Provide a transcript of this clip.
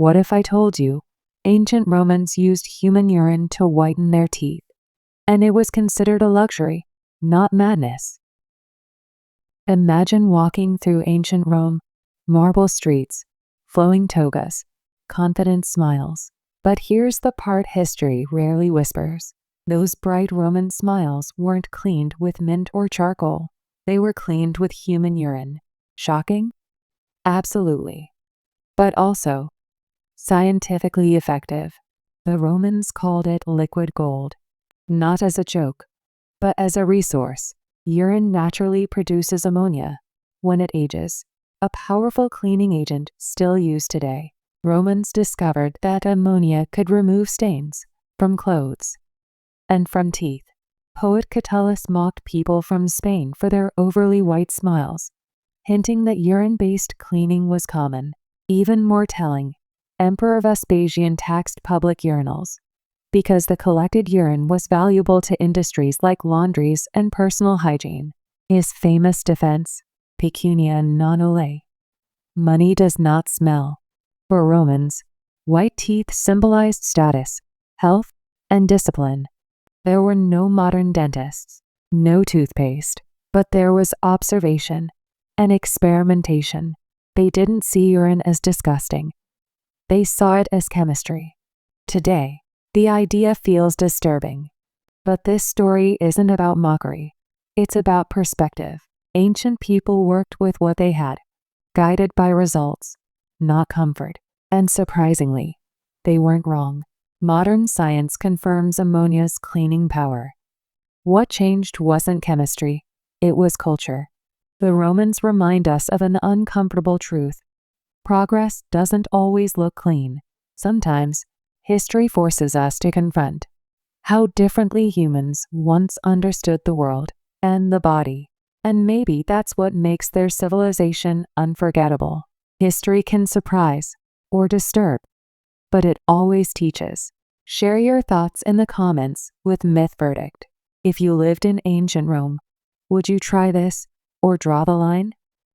What if I told you ancient Romans used human urine to whiten their teeth, and it was considered a luxury, not madness? Imagine walking through ancient Rome, marble streets, flowing togas, confident smiles. But here's the part history rarely whispers. Those bright Roman smiles weren't cleaned with mint or charcoal. They were cleaned with human urine. Shocking? Absolutely. But also scientifically effective. The Romans called it liquid gold, not as a joke, but as a resource. Urine naturally produces ammonia when it ages, a powerful cleaning agent still used today. Romans discovered that ammonia could remove stains from clothes and from teeth. Poet Catullus mocked people from Spain for their overly white smiles, hinting that urine-based cleaning was common. Even more telling, Emperor Vespasian taxed public urinals because the collected urine was valuable to industries like laundries and personal hygiene. His famous defense, pecunia non ole, money does not smell. For Romans, white teeth symbolized status, health, and discipline. There were no modern dentists, no toothpaste, but there was observation and experimentation. They didn't see urine as disgusting. They saw it as chemistry. Today, the idea feels disturbing. But this story isn't about mockery. It's about perspective. Ancient people worked with what they had, guided by results, not comfort. And surprisingly, they weren't wrong. Modern science confirms ammonia's cleaning power. What changed wasn't chemistry, it was culture. The Romans remind us of an uncomfortable truth. Progress doesn't always look clean. Sometimes, history forces us to confront how differently humans once understood the world and the body. And maybe that's what makes their civilization unforgettable. History can surprise or disturb, but it always teaches. Share your thoughts in the comments with Myth Verdict. If you lived in ancient Rome, would you try this or draw the line?